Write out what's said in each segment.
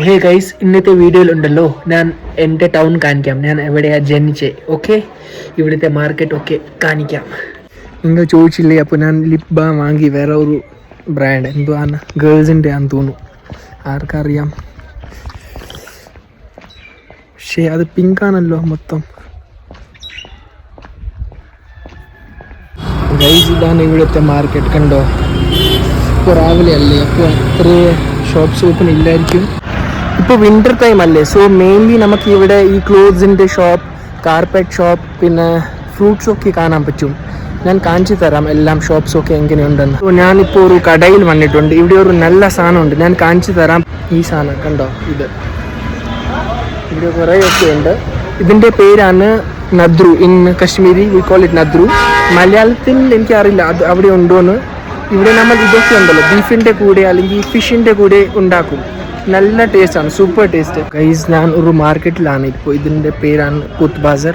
Okay guys, ഇന്നത്തെ വീഡിയോയിലുണ്ടല്ലോ ഞാൻ എൻ്റെ ടൗൺ കാണിക്കാം. ഞാൻ എവിടെയാണ് ജനിച്ചത്. ഓക്കെ, ഇവിടുത്തെ മാർക്കറ്റ് ഒക്കെ കാണിക്കാം. നിങ്ങൾ ചോദിച്ചില്ലേ, അപ്പോൾ ഞാൻ ലിപ് ബാം വാങ്ങി. വേറെ ഒരു ബ്രാൻഡ് എന്തുവാണ്, ഗേൾസിൻ്റെ ആണെന്ന് തോന്നുന്നു, ആർക്കറിയാം. പക്ഷേ അത് പിങ്കാണല്ലോ മൊത്തം. ഗൈസ്, ഇതാണ് ഇവിടുത്തെ മാർക്കറ്റ്. കണ്ടോ, ഇപ്പോൾ രാവിലെ അല്ലേ, അപ്പോൾ അത്ര ഷോപ്സ് ഓപ്പൺ ഇല്ലായിരിക്കും. ഇപ്പോൾ വിൻ്റർ ടൈം അല്ലേ, സോ മെയിൻലി നമുക്ക് ഇവിടെ ഈ ക്ലോത്ത്സിൻ്റെ ഷോപ്പ്, കാർപ്പറ്റ് ഷോപ്പ്, പിന്നെ ഫ്രൂട്ട്സൊക്കെ കാണാൻ പറ്റും. ഞാൻ കാണിച്ചു തരാം എല്ലാം ഷോപ്സൊക്കെ എങ്ങനെയുണ്ടെന്ന്. സോ ഞാനിപ്പോൾ ഒരു കടയിൽ വന്നിട്ടുണ്ട്. ഇവിടെ ഒരു നല്ല സാധനമുണ്ട്, ഞാൻ കാണിച്ചു തരാം. ഈ സാധനം കണ്ടോ, ഇവിടെ കുറേയൊക്കെ ഉണ്ട്. ഇതിൻ്റെ പേരാണ് nadru. In Kashmiri we call it nadru. മലയാളത്തിൽ എനിക്കറിയില്ല അത് അവിടെ ഉണ്ടോയെന്ന്. ഇവിടെ നമ്മൾ ഇതൊക്കെ ഉണ്ടല്ലോ, ബീഫിൻ്റെ കൂടെ അല്ലെങ്കിൽ ഫിഷിൻ്റെ കൂടെ ഉണ്ടാക്കും. നല്ല ടേസ്റ്റാണ്, സൂപ്പർ ടേസ്റ്റ്. ഗൈസ്, ഞാൻ ഒരു മാർക്കറ്റിലാണ് ഇപ്പോൾ. ഇതിൻ്റെ പേരാണ് പുത്ത് ബാസർ.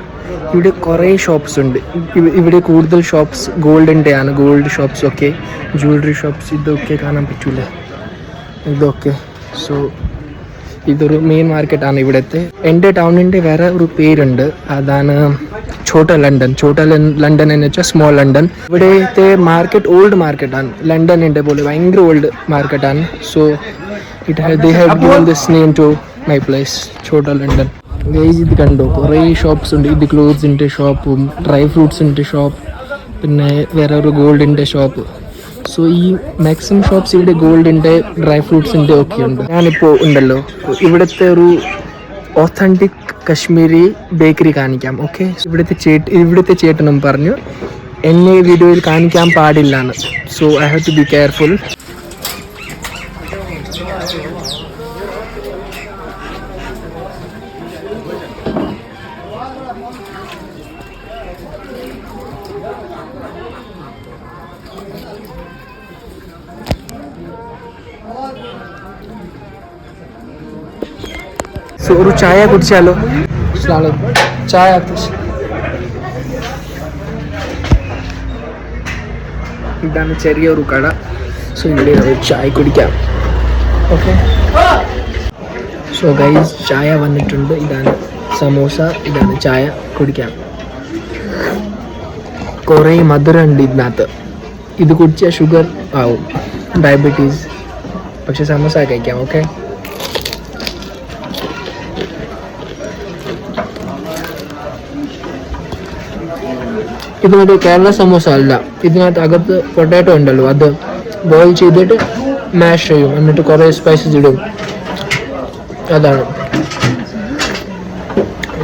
ഇവിടെ കുറേ ഷോപ്സ് ഉണ്ട്. ഇവിടെ കൂടുതൽ ഷോപ്സ് ഗോൾഡിൻ്റെ ആണ്. ഗോൾഡ് ഷോപ്സ് ഒക്കെ, ജ്വല്ലറി ഷോപ്സ്, ഇതൊക്കെ കാണാൻ പറ്റൂല ഇതൊക്കെ. സോ ഇതൊരു മെയിൻ മാർക്കറ്റാണ് ഇവിടുത്തെ. എൻ്റെ ടൗണിൻ്റെ വേറെ ഒരു പേരുണ്ട്, അതാണ് ഛോട്ട ലണ്ടൻ. ഛോട്ട ലണ്ടൻ എന്ന് വെച്ചാൽ സ്മോൾ ലണ്ടൻ. ഇവിടുത്തെ മാർക്കറ്റ് ഓൾഡ് മാർക്കറ്റാണ്, ലണ്ടനിൻ്റെ പോലെ ഭയങ്കര ഓൾഡ് മാർക്കറ്റാണ്. So they have given this name to my place, Chhota London. Guys, ഇത് കണ്ടോ, കുറേ ഷോപ്സ് ഉണ്ട്. ഇത് ക്ലോത്ത്സിൻ്റെ ഷോപ്പും ഡ്രൈ ഫ്രൂട്ട്സിൻ്റെ ഷോപ്പ്, പിന്നെ വേറെ ഒരു ഗോൾഡിൻ്റെ ഷോപ്പ്. സോ ഈ മാക്സിമം ഷോപ്സ് ഇവിടെ ഗോൾഡിൻ്റെ, ഡ്രൈ ഫ്രൂട്ട്സിൻ്റെ ഒക്കെ ഉണ്ട്. ഞാനിപ്പോൾ ഉണ്ടല്ലോ ഇവിടുത്തെ ഒരു ഓത്തൻറ്റിക് കശ്മീരി ബേക്കറി കാണിക്കാം. ഓക്കെ, ഇവിടുത്തെ ചേട്ടനും പറഞ്ഞു എന്നെ വീഡിയോയിൽ കാണിക്കാൻ പാടില്ലാന്ന്. So I have to be careful. സോ ഒരു ചായ കുടിച്ചാലോ? ചായ. ഇതാണ് ചെറിയൊരു കട. സോ ഇവിടെ ഒരു ചായ കുടിക്കാം. ഓക്കെ, സോ ഗൈസ്, ചായ വന്നിട്ടുണ്ട്. ഇതാണ് സമോസ, ഇതാണ് ചായ, കുടിക്കാം. കുറേ മധുരം ഉണ്ട് ഇതിനകത്ത്. ഇത് കുടിച്ചാൽ ഷുഗർ ആവും, ഡയബറ്റീസ്. പക്ഷെ സമോസ കഴിക്കാം. ഓക്കെ, ഇത് മറ്റേ കേരള സമോസ അല്ല. ഇതിനകത്ത് അകത്ത് പൊട്ടാറ്റോ ഉണ്ടല്ലോ, അത് ബോയിൽ ചെയ്തിട്ട് മാഷ് ചെയ്യും, എന്നിട്ട് കുറേ സ്പൈസസ് ഇടും. അതാണ്.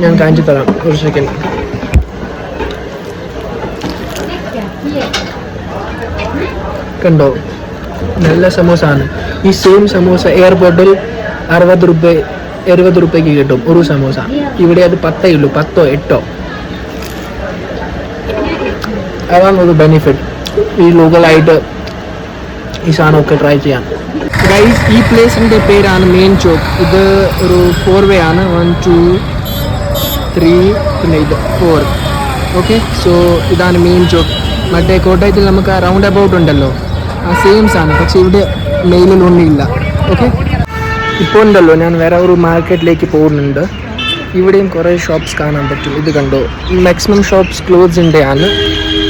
ഞാൻ കാണിച്ചു തരാം, ഒരു സെക്കൻഡ്. കണ്ടോ, നല്ല സമോസ ആണ്. ഈ സെയിം സമോസ എയർപോർട്ടിൽ 60 രൂപയ്ക്ക് കിട്ടും ഒരു സമോസ. ഇവിടെ അത് 10 ഉള്ളൂ, 10 8. അതാണ് ഒരു ബെനിഫിറ്റ്. ഈ ലോക്കലായിട്ട് ഈ സാധനമൊക്കെ ട്രൈ ചെയ്യാം. ഗൈസ്, ഈ പ്ലേസിൻ്റെ പേരാണ് മെയിൻ ചോക്ക്. ഇത് ഒരു 4 വേ ആണ്. 1 2 3 പിന്നെ ഇത് 4. ഓക്കെ, സോ ഇതാണ് മെയിൻ ചോക്ക്. മറ്റേ കോട്ടയത്തിൽ നമുക്ക് റൗണ്ട് അബൌട്ട് ഉണ്ടല്ലോ, ആ സെയിം സാധനം. പക്ഷേ ഇവിടെ മെയിലിൽ ഒന്നുമില്ല. ഓക്കെ, ഇപ്പോൾ ഉണ്ടല്ലോ ഞാൻ വേറെ ഒരു മാർക്കറ്റിലേക്ക് പോകുന്നുണ്ട്. ഇവിടെയും കുറേ ഷോപ്സ് കാണാൻ പറ്റും. ഇത് കണ്ടോ, മാക്സിമം ഷോപ്സ് ക്ലോത്ത്സിൻ്റെ ആണ്.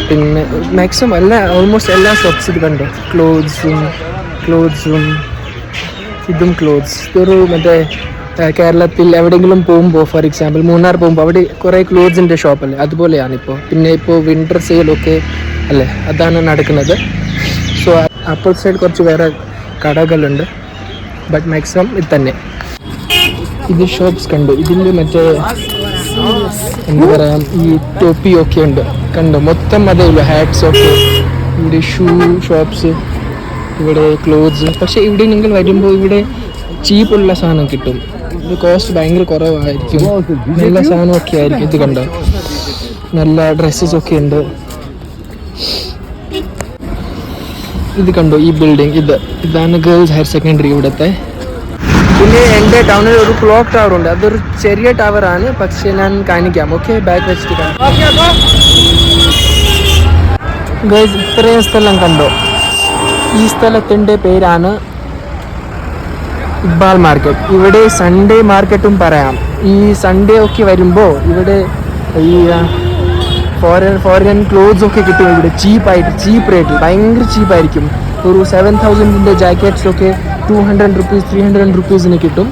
പിന്നെ മാക്സിമം ഓൾമോസ്റ്റ് എല്ലാ ഷോപ്സ് ഇത് കണ്ടോ, ക്ലോത്ത്സും ഇതും ക്ലോത്ത്സ്. ഇതൊരു മറ്റേ കേരളത്തിൽ എവിടെയെങ്കിലും പോകുമ്പോൾ, ഫോർ എക്സാമ്പിൾ മൂന്നാർ പോകുമ്പോൾ അവിടെ കുറേ ക്ലോത്ത്സിൻ്റെ ഷോപ്പല്ലേ, അതുപോലെയാണ് ഇപ്പോൾ. പിന്നെ ഇപ്പോൾ വിൻ്റർ സെയിലൊക്കെ അല്ലേ, അതാണ് നടക്കുന്നത്. സോ അപ്പർ സൈഡ് കുറച്ച് വേറെ കടകളുണ്ട്, ബട്ട് മാക്സിമം ഇത് തന്നെ. ഇത് ഷോപ്സ് കണ്ടു. ഇതിൽ മറ്റേ എന്താ പറയുക, ഈ ടോപ്പിയൊക്കെ ഉണ്ട്. കണ്ടോ, മൊത്തം അതേ ഉള്ളൂ, ഹാറ്റ്സ് ഒക്കെ. ഇവിടെ ഷൂ ഷോപ്സ്, ഇവിടെ ക്ലോത്ത്സ്. പക്ഷേ ഇവിടെ നിങ്ങൾ വരുമ്പോൾ ഇവിടെ ചീപ്പുള്ള സാധനം കിട്ടും. ഇത് കോസ്റ്റ് ഭയങ്കര കുറവായിരിക്കും, നല്ല സാധനമൊക്കെ ആയിരിക്കും. ഇത് കണ്ടോ, നല്ല ഡ്രസ്സസ് ഒക്കെ ഉണ്ട്. ഇത് കണ്ടോ, ഈ ബിൽഡിംഗ്, ഇതാണ് ഗേൾസ് ഹയർ സെക്കൻഡറി ഇവിടുത്തെ. പിന്നെ എൻ്റെ ടൗണിൽ ഒരു ക്ലോക്ക് ടവർ ഉണ്ട്. അതൊരു ചെറിയ ടവറാണ്, പക്ഷേ ഞാൻ കാണിക്കാം. ഓക്കെ, ബാക്ക് വെച്ചിട്ട് കാണാം. ഗൈസ്, ഇത്രയും സ്ഥലം കണ്ടോ. ഈ സ്ഥലത്തിൻ്റെ പേരാണ് ഇക്ബാൽ മാർക്കറ്റ്. ഇവിടെ സൺഡേ മാർക്കറ്റും പറയാം. ഈ സൺഡേ ഒക്കെ വരുമ്പോൾ ഇവിടെ ഈ ഫോറിൻ ക്ലോത്ത്സ് ഒക്കെ കിട്ടും ഇവിടെ ചീപ്പായിട്ട്, ചീപ്പ് റേറ്റിൽ, ഭയങ്കര ചീപ്പായിരിക്കും. ഒരു 7,000 ജാക്കറ്റ്സൊക്കെ 200 rupees 300 rupees കിട്ടും.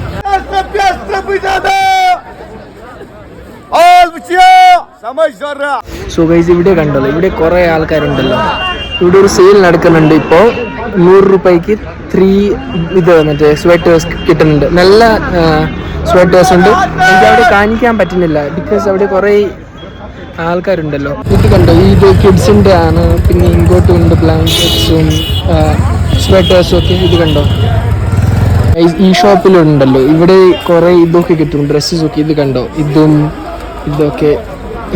സോ ഗൈസ്, ഇവിടെ കണ്ടല്ലോ, ഇവിടെ കുറേ ആൾക്കാരുണ്ടല്ലോ. ഇവിടെ ഒരു സെയിൽ നടക്കുന്നുണ്ട് ഇപ്പോൾ. 100 രൂപയ്ക്ക് 3 മറ്റേ സ്വെറ്റേഴ്സ് കിട്ടുന്നുണ്ട്. നല്ല സ്വെറ്റേഴ്സ് ഉണ്ട്. എനിക്ക് അവിടെ കാണിക്കാൻ പറ്റുന്നില്ല ബിക്കോസ് അവിടെ കുറേ ആൾക്കാരുണ്ടല്ലോ. ഇത് കണ്ടോ, ഇത് കിഡ്സിൻ്റെ ആണ്. പിന്നെ ഇങ്ങോട്ടും ഉണ്ട് ബ്ലാങ്കറ്റ്സും സ്വെറ്റേഴ്സും ഒക്കെ. ഇത് കണ്ടോ, ഈ ഷോപ്പിലുണ്ടല്ലോ, ഇവിടെ കുറേ ഇതൊക്കെ കിട്ടും, ഡ്രസ്സസൊക്കെ. ഇത് കണ്ടോ, ഇതൊക്കെ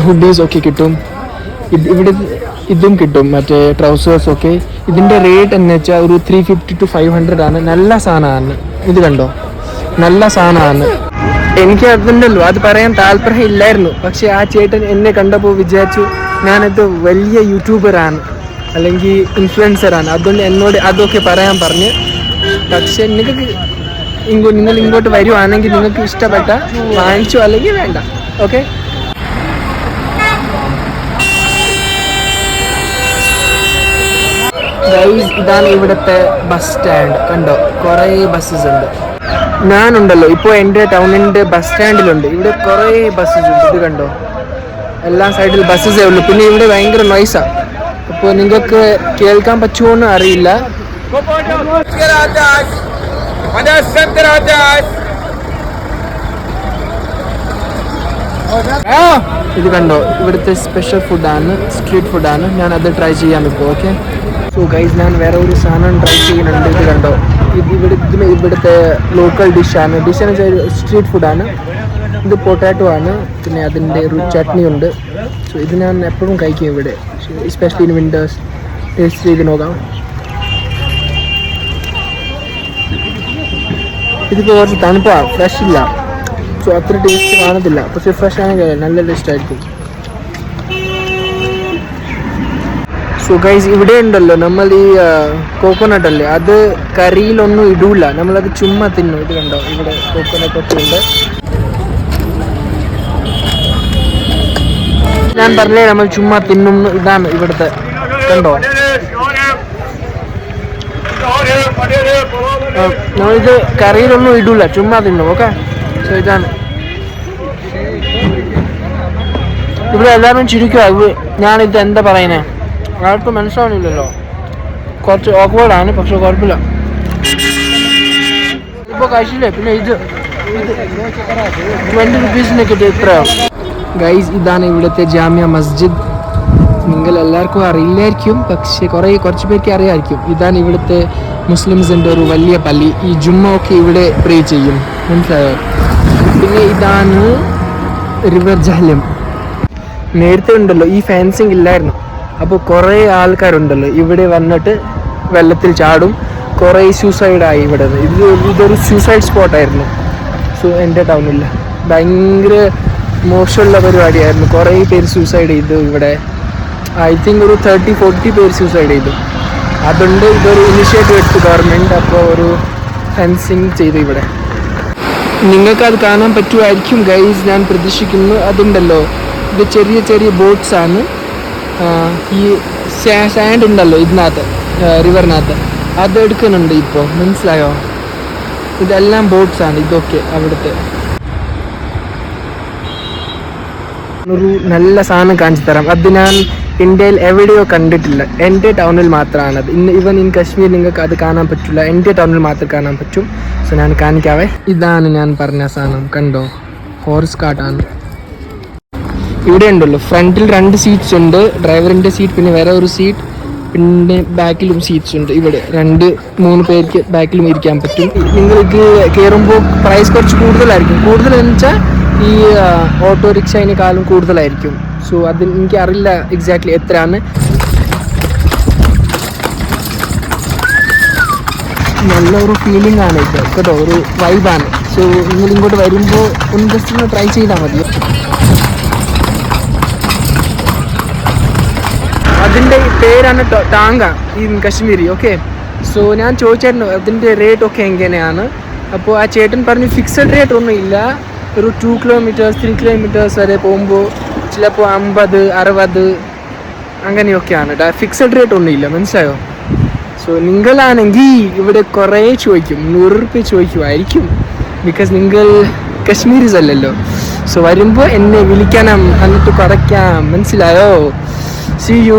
ഹുഡീസൊക്കെ കിട്ടും. ഇവിടെ ഇതും കിട്ടും, മറ്റേ ട്രൗസേഴ്സൊക്കെ. ഇതിൻ്റെ റേറ്റ് എന്ന് വെച്ചാൽ ഒരു 350 to 500 ആണ്. നല്ല സാധനമാണ്. ഇത് കണ്ടോ, നല്ല സാധനമാണ്. എനിക്ക് അതുണ്ടല്ലോ, അത് പറയാൻ താല്പര്യം ഇല്ലായിരുന്നു. പക്ഷെ ആ ചേട്ടൻ എന്നെ കണ്ടപ്പോൾ വിചാരിച്ചു ഞാനത് വലിയ യൂട്യൂബറാണ് അല്ലെങ്കിൽ ഇൻഫ്ലുവൻസറാണ്, അതുകൊണ്ട് എന്നോട് അതൊക്കെ പറയാൻ പറഞ്ഞ്. പക്ഷെ നിങ്ങൾ ഇങ്ങോട്ട് വരുവാണെങ്കിൽ നിങ്ങൾക്ക് ഇഷ്ടപ്പെട്ട വാങ്ങിച്ചു, അല്ലെങ്കിൽ വേണ്ട. ഓക്കെ, ഇതാണ് ഇവിടുത്തെ ബസ് സ്റ്റാൻഡ്. കണ്ടോ, കുറേ ബസ്സസ് ഉണ്ട്. ഞാനുണ്ടല്ലോ ഇപ്പോൾ എൻ്റെ ടൗണിൻ്റെ ബസ് സ്റ്റാൻഡിലുണ്ട്. ഇവിടെ കുറേ ബസ്സസ് ഉണ്ട്. ഇത് കണ്ടോ, എല്ലാ സൈഡിൽ ബസ്സസേ ഉള്ളൂ. പിന്നെ ഇവിടെ ഭയങ്കര നോയ്സാണ്. അപ്പോൾ നിങ്ങൾക്ക് കേൾക്കാൻ പറ്റുമോയെന്ന് അറിയില്ല. ഇത് കണ്ടോ, ഇവിടുത്തെ സ്പെഷ്യൽ ഫുഡാണ്, സ്ട്രീറ്റ് ഫുഡാണ്. ഞാൻ അത് ട്രൈ ചെയ്യാൻ ഇപ്പോൾ. ഓക്കെ, സോ ഗൈസ്, ഞാൻ വേറെ ഒരു സാധനം ട്രൈ ചെയ്യുന്നുണ്ട്. ഇത് കണ്ടോ, ഇവിടുത്തെ ലോക്കൽ ഡിഷാണ്. ഡിഷെന്ന് വെച്ചാൽ സ്ട്രീറ്റ് ഫുഡാണ്. ഇത് പൊട്ടാറ്റോ ആണ്. പിന്നെ അതിൻ്റെ ഒരു ചട്നി ഉണ്ട്. സോ ഇത് ഞാൻ എപ്പോഴും കഴിക്കും ഇവിടെ, എസ്പെഷ്യലി ഇൻ വിൻ്റേഴ്സ്. ടേസ്റ്റ് ചെയ്ത് നോക്കാം. ഇതിപ്പോൾ കുറച്ച് തണുപ്പാണ്, ഫ്രഷ് ഇല്ല. സോ അത്ര ടേസ്റ്റ് കാണത്തില്ല. പക്ഷേ ഫ്രഷ് ആണെങ്കിൽ നല്ല ടേസ്റ്റ് ആയിരിക്കും. സോ ഗൈസ്, ഇവിടെ ഉണ്ടല്ലോ നമ്മൾ ഈ കോക്കോനട്ട് അല്ലേ, അത് കറിയിലൊന്നും ഇടൂല, നമ്മളത് ചുമ്മാ തിന്നും. ഇത് കണ്ടോ, ഇവിടെ കോക്കോനട്ട് ഒക്കെ ഉണ്ട്. ഞാൻ പറഞ്ഞേ, നമ്മൾ ചുമ്മാ തിന്നും. ഇതാണ് ഇവിടുത്തെ, കണ്ടോ. നമ്മളിത് കറിയിലൊന്നും ഇടൂല, ചുമ്മാ തിന്നും. ഓക്കെ, സോ ഇതാണ്. ഇവിടെ എല്ലാവരും ചിരിക്കുക. ഞാനിത് എന്താ പറയുന്നേ, ആർക്കും മനസ്സിലാവുന്നില്ലല്ലോ. കുറച്ച് ഓക്വേർഡാണ്, പക്ഷെ കുഴപ്പമില്ല. ഇപ്പോൾ കഴിച്ചില്ലേ. പിന്നെ ഇത് 20 rupees കിട്ടും. ഇത്രയോ ഗൈസ്. ഇതാണ് ഇവിടുത്തെ ജാമ്യ മസ്ജിദ്. നിങ്ങൾ എല്ലാവർക്കും അറിയില്ലായിരിക്കും, പക്ഷേ കുറച്ച് പേർക്ക് അറിയാമായിരിക്കും. ഇതാണ് ഇവിടുത്തെ മുസ്ലിംസിൻ്റെ ഒരു വലിയ പള്ളി. ഈ ജുമ്മ ഒക്കെ ഇവിടെ പ്രേ ചെയ്യും, മനസ്സിലായോ. പിന്നെ ഇതാണ് റിവർ ജഹലം. നേരത്തെ ഉണ്ടല്ലോ ഈ ഫെൻസിങ് ഇല്ലായിരുന്നു. അപ്പോൾ കുറേ ആൾക്കാരുണ്ടല്ലോ ഇവിടെ വന്നിട്ട് വെള്ളത്തിൽ ചാടും. കുറേ സൂസൈഡായി ഇവിടെ. ഇതൊരു സൂസൈഡ് സ്പോട്ടായിരുന്നു. സോ എൻ്റെ ടൗണിൽ ഭയങ്കര മോശമുള്ള പരിപാടിയായിരുന്നു. കുറേ പേര് സൂസൈഡ് ചെയ്തു ഇവിടെ. ഐ തിങ്ക് ഒരു 30-40 പേര് സൂസൈഡ് ചെയ്തു. അതുകൊണ്ട് ഇതൊരു ഇനിഷ്യേറ്റീവ് എടുത്തു ഗവൺമെൻറ്. അപ്പോൾ ഒരു ഫെൻസിങ് ചെയ്തു ഇവിടെ. നിങ്ങൾക്കത് കാണാൻ പറ്റുമായിരിക്കും ഗൈസ്, ഞാൻ പ്രതീക്ഷിക്കുന്നു. അതുണ്ടല്ലോ, ഇത് ചെറിയ ചെറിയ ബോട്ട്സാണ്. ഈ സാൻഡ് ഉണ്ടല്ലോ ഇതിനകത്ത്, റിവറിനകത്ത്, അത് എടുക്കുന്നുണ്ട് ഇപ്പോൾ, മനസ്സിലായോ. ഇതെല്ലാം ബോട്ട്സാണ്. ഇതൊക്കെ അവിടുത്തെ ഒരു നല്ല സാധനം കാണിച്ചു തരാം. അത് ഞാൻ ഇന്ത്യയിൽ എവിടെയോ കണ്ടിട്ടില്ല. എൻ്റെ ടൗണിൽ മാത്രമാണത്. ഇവൻ ഇൻ കശ്മീർ നിങ്ങൾക്ക് അത് കാണാൻ പറ്റില്ല, എൻ്റെ ടൗണിൽ മാത്രം കാണാൻ പറ്റും. സോ ഞാൻ കാണിക്കാവേ. ഇതാണ് ഞാൻ പറഞ്ഞ സാധനം, കണ്ടോ, ഹോർസ് കാട്ടാണ്. ഇവിടെ ഉണ്ടല്ലോ ഫ്രണ്ടിൽ 2 സീറ്റ്സ് ഉണ്ട്, ഡ്രൈവറിൻ്റെ സീറ്റ്, പിന്നെ വേറെ ഒരു സീറ്റ്, പിന്നെ ബാക്കിലും സീറ്റ്സ് ഉണ്ട്. ഇവിടെ 2-3 പേർക്ക് ബാക്കിലും ഇരിക്കാൻ പറ്റും. നിങ്ങൾക്ക് കയറുമ്പോൾ പ്രൈസ് കുറച്ച് കൂടുതലായിരിക്കും. കൂടുതലെന്ന് വെച്ചാൽ ഈ ഓട്ടോറിക്ഷേനേക്കാളും കൂടുതലായിരിക്കും. സോ അത് എനിക്ക് അറിയില്ല എക്സാക്ട്ലി എത്രയാണ്. നല്ലൊരു ഫീലിംഗ് ആണ് ഇത് കേട്ടോ, ഒരു വൈബാണ്. സോ നിങ്ങൾ ഇങ്ങോട്ട് വരുമ്പോൾ ഒന്ന് ജസ്റ്റ് ഒന്ന് ട്രൈ ചെയ്താൽ മതി. അതിൻ്റെ പേരാണ് tanka in Kashmiri. Okay, so ഞാൻ ചോദിച്ചായിരുന്നു അതിൻ്റെ റേറ്റ് ഒക്കെ എങ്ങനെയാണ്. അപ്പോൾ ആ ചേട്ടൻ പറഞ്ഞു ഫിക്സഡ് റേറ്റ് ഒന്നും ഇല്ല, ഒരു 2 കിലോമീറ്റേഴ്സ് 3 കിലോമീറ്റേഴ്സ് വരെ പോകുമ്പോൾ ചിലപ്പോൾ 50 60 അങ്ങനെയൊക്കെയാണ്. ഫിക്സഡ് റേറ്റ് ഒന്നും ഇല്ല, മനസ്സിലായോ? സോ നിങ്ങളാണെങ്കിൽ ഇവിടെ കുറേ ചോദിക്കും, 100 രൂപ ചോദിക്കുമായിരിക്കും, ബിക്കോസ് നിങ്ങൾ കശ്മീരീസ് അല്ലല്ലോ. സോ വരുമ്പോൾ എന്നെ വിളിക്കണം, എന്നിട്ട് കുറയ്ക്കാം, മനസ്സിലായോ? See you.